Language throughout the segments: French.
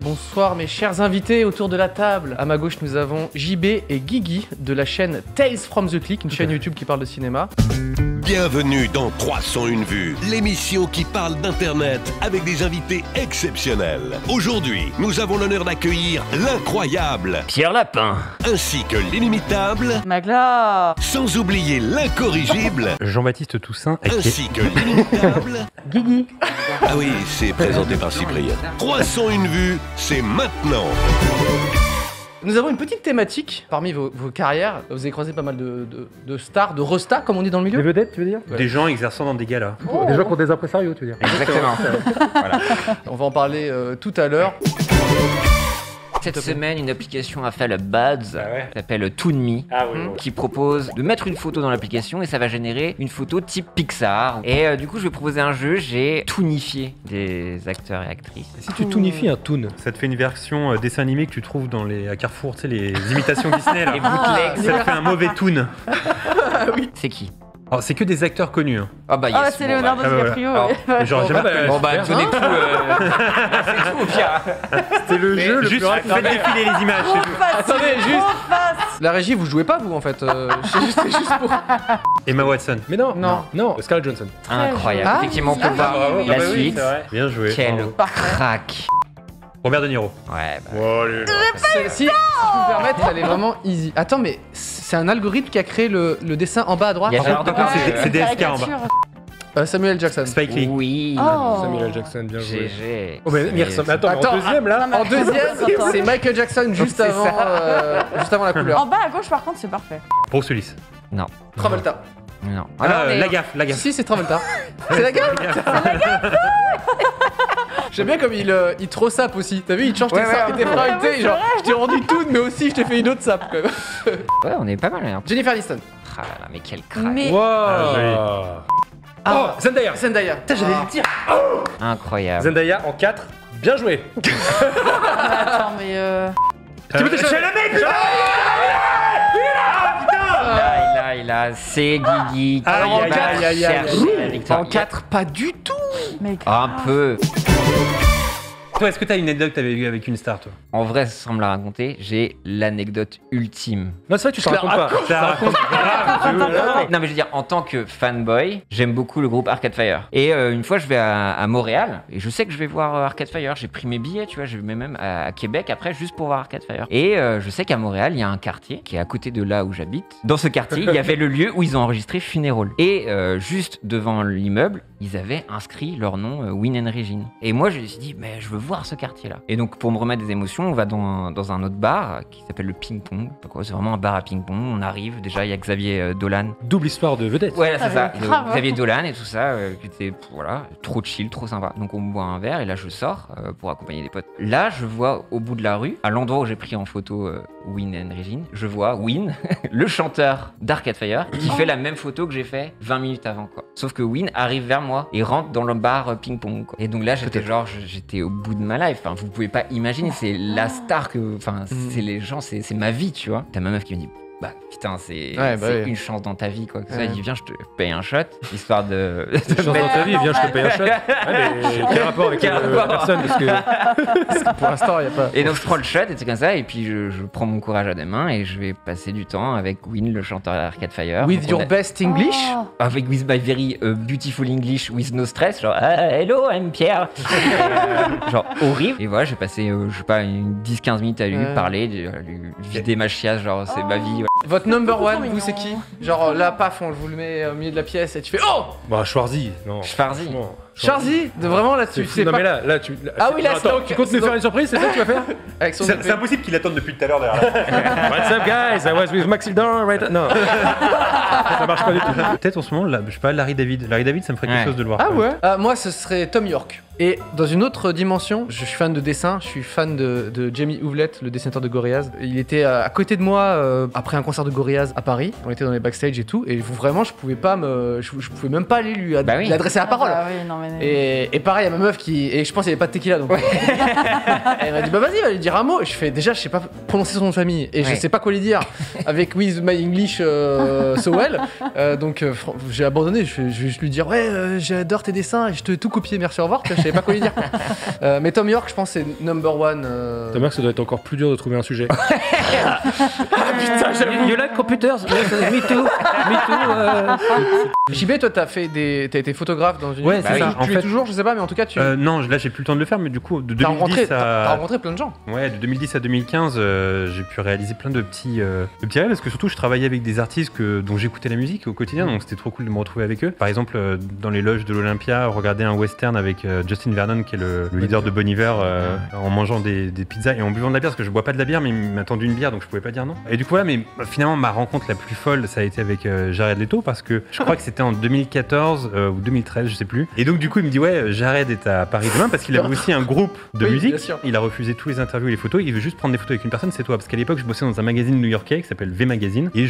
Bonsoir mes chers invités autour de la table. À ma gauche nous avons JB et Guigui de la chaîne Tales from the Click, une chaîne YouTube qui parle de cinéma. Bienvenue dans 301 vues, l'émission qui parle d'internet avec des invités exceptionnels. Aujourd'hui, nous avons l'honneur d'accueillir l'incroyable Pierre Lapin, ainsi que l'inimitable Magla, sans oublier l'incorrigible Jean-Baptiste Toussaint ainsi que l'inimitable Guigui. Ah oui, c'est présenté par Cyprien. 301 vues, c'est maintenant. Nous avons une petite thématique parmi vos carrières. Vous avez croisé pas mal de stars, de restas comme on dit dans le milieu. Des vedettes, tu veux dire? Ouais. Des gens exerçant dans des galas. Oh. Des gens qui ont des impresarios, tu veux dire? exactement. Voilà. On va en parler tout à l'heure. Cette semaine, une application a fait le buzz, Ah ouais. qui s'appelle ToonMe, Ah oui, qui propose de mettre une photo dans l'application et ça va générer une photo type Pixar. Et du coup, je vais proposer un jeu, j'ai toonifié des acteurs et actrices. Si tu toonifies un toon, ça te fait une version dessin animé que tu trouves à Carrefour, tu sais, les imitations Disney là. Les bootlegs, Ça te fait un mauvais toon. c'est qui? Alors, c'est que des acteurs connus. Hein. Ah bah yes, Ah, c'est bon, Leonardo bah, DiCaprio. Alors, ouais. genre, jamais reconnu. Bon bah, Super. donnez tout, c'est tout au pire. c'est le jeu le juste plus rapide. Faites défiler les images, c'est tout. Attendez, juste. La régie, vous jouez pas vous en fait. C'est juste pour. Emma Watson. Mais non, Non. Scarlett Johansson. Incroyable. Ah, Effectivement, on peut ah, voir bravo, la bah oui, suite. c'est vrai. Bien joué. Quel Bravo. crack. Robert De Niro. Ouais, bah. Si je peux me permettre, elle est vraiment easy. Attends, mais c'est un algorithme qui a créé le dessin en bas à droite. Il y a En fait, Gérard Depardieu. c'est DSK en bas. Samuel Jackson. Spike Lee. Oui. Oh. Samuel L. Jackson, bien joué. GG. Oh, mais merci. Mais attends, Attends, en deuxième là. En deuxième, Attends. c'est Michael Jackson juste C'est avant, juste avant la couleur. En bas à gauche, par contre, c'est parfait. Bruce Willis. Non. Travolta. Non. Ah, mais- la gaffe. Si, c'est Travolta. C'est la gaffe. J'aime bien comme il trop sape aussi. T'as vu, il change tes Ouais, sapes ouais. et tes fringues. tu sais, genre, je t'ai rendu tout, mais aussi je t'ai fait une autre sape quand même. Ouais, on est pas mal. Hein. Jennifer Aniston. Ah là là, mais quel crack. Mais Oh, Zendaya. Zendaya. Putain, j'allais le dire. Incroyable. Zendaya en 4. Bien joué. attends, mais C'est le mec. Il a, c'est Guigui qui Aïe, aïe, va aïe, aïe, aïe. chercher la victoire. En 4, pas du tout. mec. Un peu. Toi, est-ce que t'as une anecdote que t'avais eue avec une star, toi? En vrai, sans me la raconter, j'ai l'anecdote ultime. Non, c'est vrai, tu te racontes pas. Tu te racontes Non, mais je veux dire, en tant que fanboy, j'aime beaucoup le groupe Arcade Fire. Et une fois, je vais à Montréal, et je sais que je vais voir Arcade Fire. J'ai pris mes billets, tu vois, je vais même à Québec après, juste pour voir Arcade Fire. Et je sais qu'à Montréal, il y a un quartier qui est à côté de là où j'habite. Dans ce quartier, il y avait le lieu où ils ont enregistré Funeral. Et juste devant l'immeuble, ils avaient inscrit leur nom Win and Regine. Et moi, je me suis dit, mais je veux voir ce quartier-là. Et donc, pour me remettre des émotions, on va dans un autre bar qui s'appelle le Ping Pong. C'est vraiment un bar à ping-pong. On arrive, déjà, il y a Xavier Dolan. Double histoire de vedette. Ouais, c'est ça. mais grave, Xavier Dolan et tout ça, qui était, voilà, trop chill, trop sympa. Donc, on boit un verre et là, je sors pour accompagner des potes. Là, je vois au bout de la rue, à l'endroit où j'ai pris en photo Win and Regine, je vois Win, le chanteur d'Arcade Fire, qui fait la même photo que j'ai fait 20 minutes avant, quoi. Sauf que Win arrive vers moi et rentre dans le bar ping-pong, quoi. Et donc là, j'étais genre, j'étais au bout de ma life. Enfin, vous pouvez pas imaginer, c'est la star que, enfin, c'est les gens, c'est ma vie, tu vois. T'as ma meuf qui me dit, bah putain, c'est une chance dans ta vie, quoi. Ça, elle dit, viens, je te paye un shot, histoire de. Une chance dans ta vie, viens, je te paye un shot. Ouais, mais quel rapport avec la personne parce que Pour l'instant, il y a pas. Et donc je prends le shot et c'est comme ça, et puis je prends mon courage à deux mains et je vais passer du temps avec Win, le chanteur d'Arcade Fire. With Donc, your on a- best English. Oh. Avec With My Very Beautiful English with no stress, genre hello, I'm Pierre. Et, genre horrible. Et voilà, j'ai passé, je sais pas, une 10-15 minutes à lui parler, lui vider ma chiasse, genre c'est ma vie. Ouais. Votre number Trop one, mignon. vous, c'est qui? Genre là, paf, on vous le met au milieu de la pièce et tu fais oh! bah Schwarzy, non. Schwarzy. Franchement, Charzy, vraiment là-dessus, C'est fou. c'est Non pas. mais là tu. Ah oui, là, attends, c'est donc- tu comptes nous c'est faire donc- une surprise, c'est ça que tu vas faire? Avec son C'est impossible qu'il attende depuis tout à l'heure derrière. What's up guys? I was with Maxildor right. Non. Ça marche pas du tout. Peut-être en ce moment, là, je sais pas, Larry David. Larry David, ça me ferait quelque Ouais. chose de le voir. Ah ouais? Moi, ce serait Tom York. Et dans une autre dimension, je suis fan de dessin, je suis fan de Jamie Hewlett, le dessinateur de Gorillaz. Il était à côté de moi après un concert de Gorillaz à Paris. On était dans les backstage et tout. Et vraiment, je pouvais pouvais même pas aller lui Bah oui. lui adresser la parole. Ah oui, non, mais... Et pareil à ma meuf qui. Et je pense qu'il n'y avait pas de tequila donc. Elle m'a dit bah vas-y, va lui dire un mot. Et je fais déjà, je sais pas prononcer son nom de famille. Et je Ouais. sais pas quoi lui dire avec With My English so well. Donc j'ai abandonné. Je vais juste lui dire ouais, j'adore tes dessins et je te tout copier, merci, au revoir. Tu vois, savais pas quoi lui dire. Mais Tom York, je pense, c'est number one. Tom York, ça doit être encore plus dur de trouver un sujet. Putain, you like computers? Me too. JB, toi, t'as été photographe dans une. Ouais, c'est ça. Tu es toujours, je sais pas, mais en tout cas, tu. Non, là, j'ai plus le temps de le faire, mais du coup, de T'as 2010 t'as à. rencontré plein de gens. Ouais, de 2010 à 2015, j'ai pu réaliser plein de petits rêves parce que surtout je travaillais avec des artistes dont j'écoutais la musique au quotidien, donc c'était trop cool de me retrouver avec eux. Par exemple, dans les loges de l'Olympia, regarder un western avec Justin Vernon, qui est le leader de Bon Iver, en mangeant des pizzas et en buvant de la bière, parce que je bois pas de la bière, mais il m'a tendu une bière, donc je pouvais pas dire non. Et du coup, voilà, mais finalement, ma rencontre la plus folle, ça a été avec Jared Leto, parce que je crois que c'était en 2014 ou 2013, je sais plus. Et donc, du coup, il me dit, ouais, Jared est à Paris demain, parce qu'il avait aussi un groupe de musique. Bien sûr. Il a refusé tous les interviews et les photos. Il veut juste prendre des photos avec une personne, c'est toi. Parce qu'à l'époque, je bossais dans un magazine new-yorkais qui s'appelle V Magazine. Et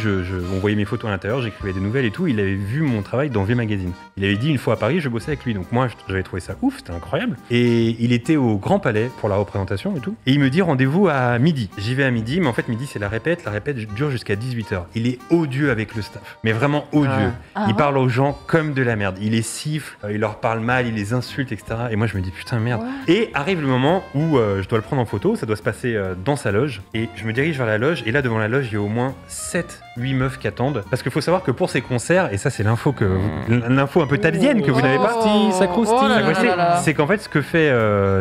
on voyait mes photos à l'intérieur, j'écrivais des nouvelles et tout. Il avait vu mon travail dans V Magazine. Il avait dit une fois à Paris, je bossais avec lui. Donc moi, j'avais trouvé ça ouf, c'était incroyable. Et il était au Grand Palais pour la représentation et tout. Et il me dit rendez-vous à midi. J'y vais à midi, mais en fait, midi, c'est la répète. La répète dure jusqu'à 18h. Il est odieux avec le staff. Mais vraiment odieux. Il parle aux gens comme de la merde. Il les siffle, il leur parle mal, il les insulte, etc. Et moi, je me dis putain, merde. Et arrive le moment où je dois le prendre en photo. Ça doit se passer dans sa loge. Et je me dirige vers la loge. Et là, devant la loge, il y a au moins 7-8 meufs qui attendent. Parce qu'il faut savoir que pour ces concerts, et ça, c'est l'info un peu tavienne que vous n'avez pas. Ça croustille. C'est qu'en fait, ce que fait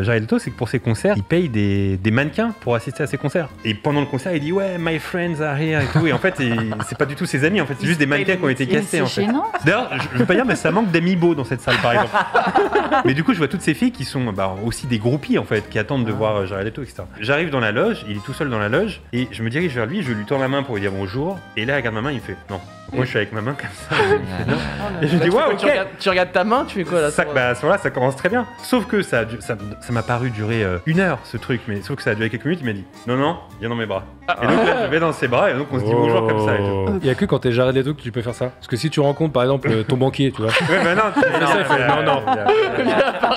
Jared Leto, c'est que pour ses concerts, il paye des mannequins pour assister à ses concerts. Et pendant le concert, il dit ouais, my friends are here et tout. Et en fait, c'est pas du tout ses amis. En fait, c'est juste des mannequins qui ont été castés. En fait. D'ailleurs, je veux pas dire, mais ça manque d'amiibo dans cette salle, par exemple. Mais du coup, je vois toutes ces filles qui sont aussi des groupies en fait, qui attendent de voir Jared Leto, etc. J'arrive dans la loge, il est tout seul dans la loge, et je me dirige vers lui, je lui tends la main pour lui dire bonjour. Et là, il regarde ma main, il me fait non. Moi, je suis avec ma main comme ça. Et je dis ouais, ok. Tu regardes ta main, tu fais quoi là? À ce moment-là, ça commence très bien. Sauf que ça m'a paru durer 1 heure ce truc, mais sauf que ça a duré quelques minutes. Il m'a dit non, viens dans mes bras. Et donc là, je vais dans ses bras et donc on se dit bonjour comme ça. Et tout. Il y a que quand t'es Jared Leto que tu peux faire ça. Parce que si tu rencontres par exemple ton banquier, tu vois. Ouais, bah non, non.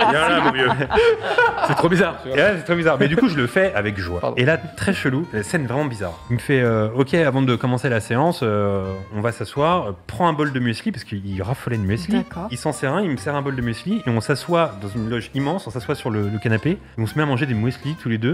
Viens là, mon vieux. C'est trop bizarre. Tu vois. Et là, c'est très bizarre. Mais du coup, je le fais avec joie. Pardon. Et là, très chelou, la scène vraiment bizarre. Il me fait ok, avant de commencer la séance, on va s'asseoir, prends un bol de muesli parce qu'il raffolait de muesli. D'accord. Il s'en sert un, il me sert un bol de muesli et on s'assoit dans une loge immense, on s'assoit sur le canapé et on se met à manger des muesli tous les deux.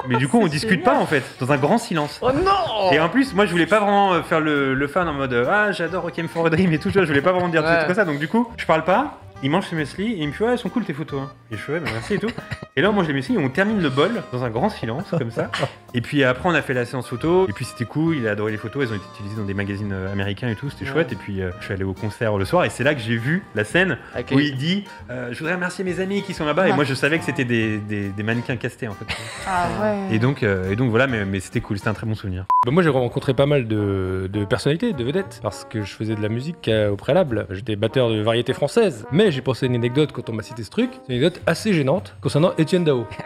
Mais du coup, on discute pas en fait, dans un grand silence. Oh non! Et en plus, moi, je voulais pas vraiment faire le fan en mode ah, j'adore Requiem for a Dream et tout ça. Je voulais pas vraiment dire tout comme ça. Donc du coup, je parle pas. Il mange ses muesli et il me fait ouais, elles sont cool tes photos. Hein. Et je fais ouais, bah, merci et tout. Et là, on mange les muesli et on termine le bol dans un grand silence comme ça. Et puis après, on a fait la séance photo. Et puis c'était cool. Il a adoré les photos. Elles ont été utilisées dans des magazines américains et tout. C'était chouette. Et puis je suis allé au concert le soir et c'est là que j'ai vu la scène où il dit je voudrais remercier mes amis qui sont là-bas. Et moi, je savais que c'était des mannequins castés en fait. Ah ouais. Et donc voilà, mais c'était cool. C'était un très bon souvenir. Bah moi j'ai rencontré pas mal de personnalités, de vedettes, parce que je faisais de la musique au préalable. J'étais batteur de variété française. Mais j'ai pensé à une anecdote quand on m'a cité ce truc. C'est une anecdote assez gênante concernant Etienne Dao. Okay.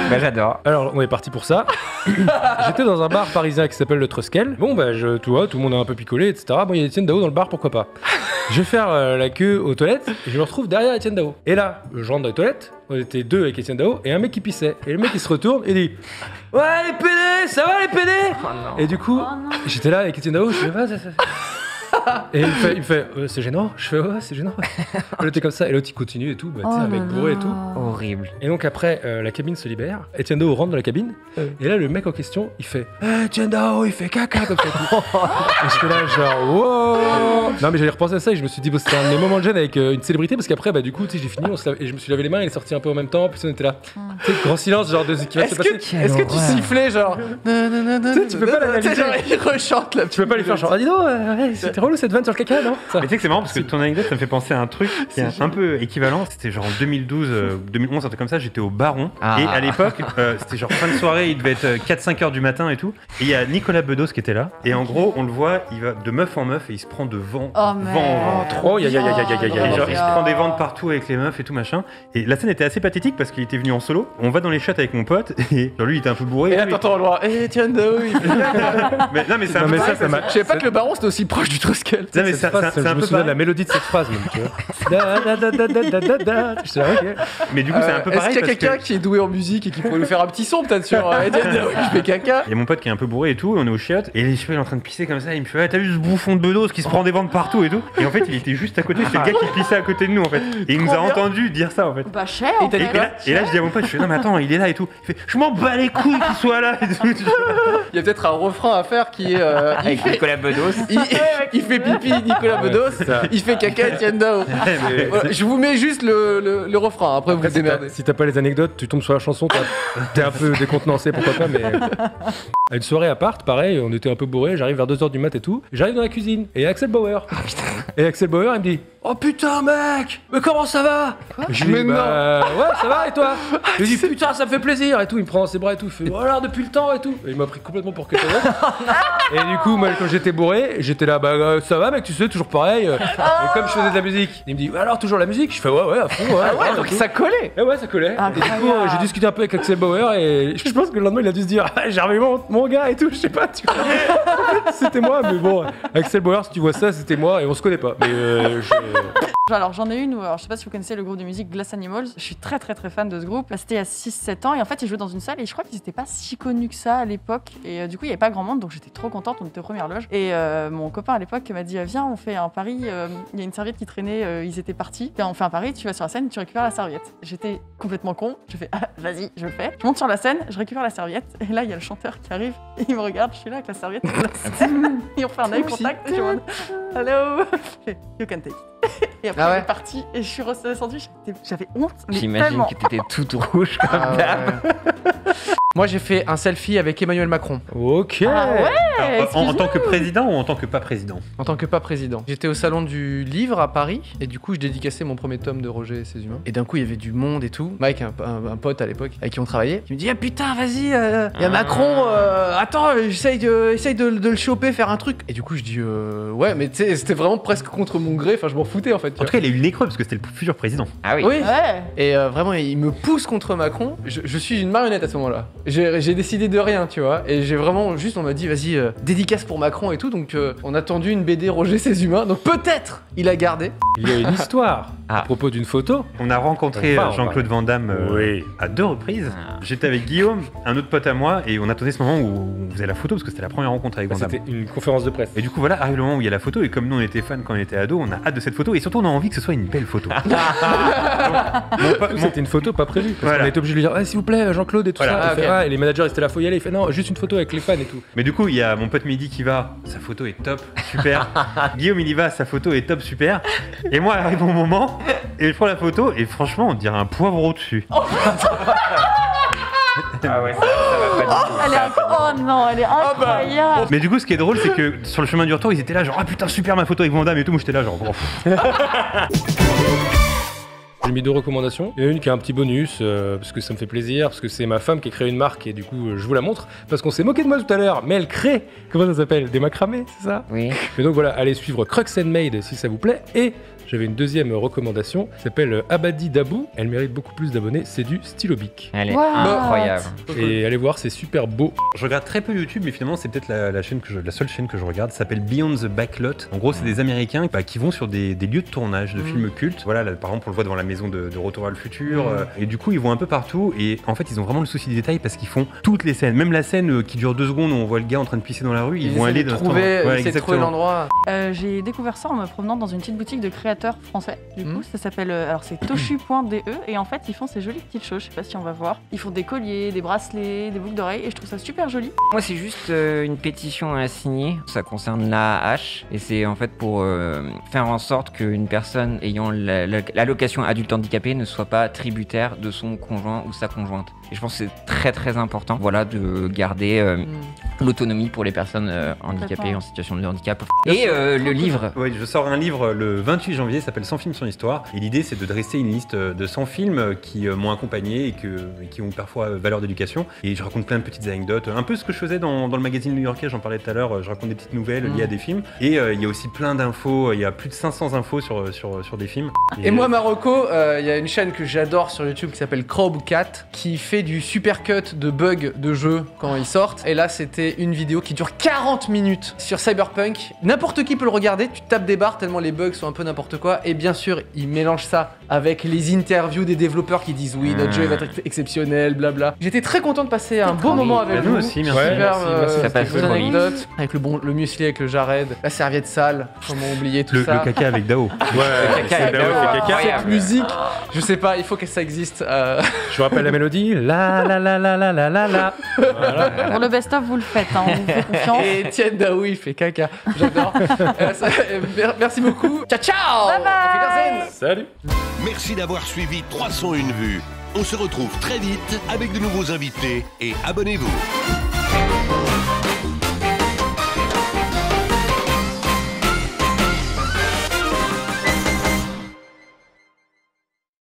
Bah j'adore. Alors on est parti pour ça. J'étais dans un bar parisien qui s'appelle le Truskel. Bon bah tu vois, tout le monde a un peu picolé, etc. Bon il y a Etienne Dao dans le bar, pourquoi pas. Je vais faire la queue aux toilettes et je me retrouve derrière Etienne Dao. Et là, je rentre dans les toilettes. On était deux avec Etienne Dao et un mec qui pissait. Et le mec il se retourne et dit ouais les PD, ça va les PD? Et du coup, j'étais là avec Etienne Dao, je fais ça. Et il me fait c'est gênant. Je fais ouais c'est gênant. On était comme ça et l'autre il continue et tout, bah, tu sais, un mec bourré et tout. Horrible. Et donc après la cabine se libère, Etienne Dao rentre dans la cabine et là le mec en question il fait Etienne Dao il fait caca comme ça et tout. Et je fais là genre wow. Non mais j'allais repenser à ça et je me suis dit c'était un de mes moments de gêne avec une célébrité parce qu'après bah du coup tu sais j'ai fini et je me suis lavé les mains, il est sorti un peu en même temps puis on était là. Tu sais grand silence genre de ce qui va se passer. Est-ce que tu sifflais genre tu peux pas l'analyser. Genre il rechante là. Tu peux pas lui faire genre ah dis donc c'était relou cette vanne sur le caca non ça. Mais tu sais que c'est marrant parce que ton anecdote ça me fait penser à un truc qui est un peu équivalent. C'était genre en 2012, 2011, un truc comme ça, j'étais au Baron et à l'époque c'était genre fin de soirée, il devait être 4-5 heures du matin et tout. Et il y a Nicolas Bedos qui était là et en gros on le voit, il va de meuf en meuf et il se prend de vent en vent. Trop il se prend des vents de partout avec les meufs et tout machin. Et la scène était assez pathétique parce qu'il était venu en solo. On va dans les shots avec mon pote et genre lui il était un peu bourré. Et là t'entends le droit Etienne Dao il fait mais non mais c'est un peu je savais pas que le Baron c'était aussi proche du Truskel. Truskel. Non, mais Cette c'est phrase, un je me peu souviens de la pareil. mélodie de cette phrase, même, tu vois. Da, da, da, da, da, da, da. Je dis, ok. Mais du coup, c'est un peu Est-ce pareil qu'il y a parce quelqu'un que qui est doué en musique et qui pourrait nous faire un petit son peut-être sur Etienne Dao qui fait caca? il y a mon pote qui est un peu bourré et tout, on est au chiottes, et je sais pas, il est en train de pisser comme ça, il me fait, ah, t'as vu ce bouffon de bedos qui se prend des ventes partout et tout. Et en fait, il était juste à côté, c'était le gars qui pissait à côté de nous en fait. Et il nous a Trop bien. entendu dire ça en fait. Bah, cher, Et en t'as dit Et, fait. et là, je dis à mon pote, je fais, non mais attends, il est là et tout. Il fait, je m'en bats les couilles qu'il soit là et tout. Il y a peut-être un refrain à faire qui est Avec Nicolas Bedos. il fait pipi Nicolas Bedos, il fait caca Etienne Dao. Voilà, je vous mets juste le refrain, après vous vous Après, démerdez. si t'as pas les anecdotes, tu tombes sur la chanson, t'es un peu décontenancé, pourquoi pas, mais. À une soirée à part, pareil, on était un peu bourré, j'arrive vers 2h du mat et tout, j'arrive dans la cuisine, et Axel Bauer. Et Axel Bauer, il me dit, oh putain, mec, mais comment ça va? Je lui Mais dis, bah, ouais, ça va, et toi? Je lui dis, putain, ça me fait plaisir, et tout, il me prend dans ses bras et tout, il fait, voilà, depuis le temps, et tout. Et il m'a pris complètement pour quelqu'un d'autre. Et du coup, moi, quand j'étais bourré, j'étais là, bah, ça va, mec, tu sais, toujours pareil. Et comme je faisais de la musique, il me dit, alors, toujours la musique? Je fais, ouais, à fond, ouais. Ah ouais, donc ça collait. Et ouais, ça collait. Et du coup, j'ai discuté un peu avec Axel Bauer et je pense que le lendemain, il a dû se dire, ah, j'ai revu mon gars et tout, je sais pas, tu vois. En fait, c'était moi, mais bon, Axel Bauer, si tu vois ça, c'était moi et on se connaît pas. Mais Alors j'en ai une, alors, je sais pas si vous connaissez le groupe de musique Glass Animals, je suis très fan de ce groupe. C'était il y a 6-7 ans et en fait ils jouaient dans une salle et je crois qu'ils étaient pas si connus que ça à l'époque et du coup il y avait pas grand monde donc j'étais trop contente, on était aux premières loges et mon copain à l'époque m'a dit viens on fait un pari, il y a une serviette qui traînait, ils étaient partis, et on fait un pari, tu vas sur la scène, tu récupères la serviette. J'étais complètement con, je fais ah, vas-y je le fais, je monte sur la scène, je récupère la serviette et là il y a le chanteur qui arrive et il me regarde, je suis là avec la serviette et on fait un eye contact et je suis en mode hello, you can take it. Et après, Ah ouais. il est parti et je suis redescendue. J'avais honte, mais J'imagine tellement. que t'étais toute rouge comme Ah d'hab. ouais. Moi j'ai fait un selfie avec Emmanuel Macron ok. Ah ouais, Alors, en tant que excuse-nous. président ou en tant que pas président? en tant que pas président. J'étais au salon du livre à Paris et du coup je dédicaçais mon premier tome de Roger et ses humains. Et d'un coup il y avait du monde et tout. Mike, un pote à l'époque avec qui on travaillait, qui me dit ah putain vas-y, il y a Macron, attends essaye de le choper, faire un truc. Et du coup je dis ouais mais tu sais c'était vraiment presque contre mon gré, enfin je m'en foutais en fait. tu En vois. tout cas, il a eu le nez creux parce que c'était le futur président. Ah oui. Oui. Ouais. Et vraiment, il me pousse contre Macron. Je suis une marionnette à ce moment-là. J'ai décidé de rien, tu vois. Et j'ai vraiment juste, on m'a dit, vas-y, dédicace pour Macron et tout. Donc, on a tendu une BD Roger ses humains. Donc, peut-être, il a gardé. Il y a une histoire Ah. à propos d'une photo. On a rencontré Enfin, Jean-Claude Van Damme Oui. à 2 reprises. Ah. J'étais avec Guillaume, un autre pote à moi, et on attendait ce moment où on faisait la photo parce que c'était la première rencontre avec Van Damme. C'était une conférence de presse. Et du coup, voilà, arrive le moment où il y a la photo, et comme nous on était fans quand on était ados, on a hâte de cette photo, et surtout on a envie que ce soit une belle photo. Surtout, C'était une photo pas prévue. Parce Voilà. qu'on a été obligé de lui dire, ah, s'il vous plaît, Jean-Claude et tout Voilà. ça. Ah, Il fait, ok. ah, et les managers, ils étaient là, faut y aller. Il fait, non, juste une photo avec les fans et tout. Mais du coup, il y a mon pote Mehdi qui va, sa photo est top, super. Guillaume il y va, sa photo est top, super. Et moi, arrive mon moment, et je prends la photo, et franchement, on dirait un poivreau dessus. Ah ouais, ça va pas du tout. Elle est oh non, elle est incroyable. Mais du coup, ce qui est drôle, c'est que sur le chemin du retour, ils étaient là, genre, ah putain, super ma photo avec Van Damme et tout. Moi, j'étais là, genre, bon. J'ai mis 2 recommandations. Il y en a une qui a un petit bonus, parce que ça me fait plaisir, parce que c'est ma femme qui a créé une marque et du coup je vous la montre, parce qu'on s'est moqué de moi tout à l'heure, mais elle crée, comment ça s'appelle? Des macramés, c'est ça? Oui. Mais donc voilà, allez suivre Crux and Made si ça vous plaît. Et j'avais une deuxième recommandation, qui s'appelle Abadi Dabou. Elle mérite beaucoup plus d'abonnés, c'est du stylo bic. Elle est What incroyable. Et allez voir, c'est super beau. Je regarde très peu YouTube, mais finalement, c'est peut-être la seule chaîne que je regarde. Ça s'appelle Beyond the Backlot. En gros, c'est des Américains qui vont sur des lieux de tournage de films cultes. Voilà, là, par exemple, on le voit devant la maison de Retour vers le futur. Et du coup, ils vont un peu partout. Et en fait, ils ont vraiment le souci des détails parce qu'ils font toutes les scènes. Même la scène qui dure 2 secondes où on voit le gars en train de pisser dans la rue, ils vont aller dans trouver, Ouais, essayer de trouver exactement. l'endroit. J'ai découvert ça en me promenant dans une petite boutique de créateurs français. Du coup, ça s'appelle, alors c'est toshu.de et en fait ils font ces jolies petites choses. Je sais pas si on va voir. Ils font des colliers, des bracelets, des boucles d'oreilles et je trouve ça super joli. Moi, c'est juste une pétition à signer. Ça concerne l'AAH et c'est en fait pour faire en sorte qu'une personne ayant l'allocation adulte handicapé ne soit pas tributaire de son conjoint ou sa conjointe. Et je pense que c'est très très important, voilà, de garder l'autonomie pour les personnes handicapées en situation de handicap. Et le livre. Oui, je sors un livre le 28 janvier, ça s'appelle 100 films sur l'histoire. Et l'idée, c'est de dresser une liste de 100 films qui m'ont accompagné et qui ont parfois valeur d'éducation. Et je raconte plein de petites anecdotes, un peu ce que je faisais dans le magazine new-yorkais, j'en parlais tout à l'heure. Je raconte des petites nouvelles liées à des films. Et il y a aussi plein d'infos, il y a plus de 500 infos sur des films. Et moi, Marocco, il y a une chaîne que j'adore sur YouTube qui s'appelle Crowcat qui fait fait du supercut de bugs de jeux quand ils sortent. Et là, c'était une vidéo qui dure 40 minutes sur Cyberpunk. N'importe qui peut le regarder, tu tapes des barres tellement les bugs sont un peu n'importe quoi. Et bien sûr, ils mélangent ça avec les interviews des développeurs qui disent oui, notre jeu va être exceptionnel, blabla. J'étais très content de passer un beau moment avec vous. Nous aussi, merci. Ouais, Super, merci. Ça passe c'était une trop vite. anecdote. Avec le muesli avec le Jared, la serviette sale, comment oublier tout Le ça. caca avec Dao. Ouais, caca, c'est Dao, c'est caca. Cette musique, je sais pas, il faut que ça existe. Je vous rappelle la mélodie. La la la la la la la la. Voilà. Pour le best-of, vous le faites, hein, on vous fait confiance. Et Etienne Daou, il fait caca. J'adore. Merci beaucoup. Ciao, ciao. Bye bye. Auf Wiedersehen. Salut. Merci d'avoir suivi 301 vues. On se retrouve très vite avec de nouveaux invités et abonnez-vous.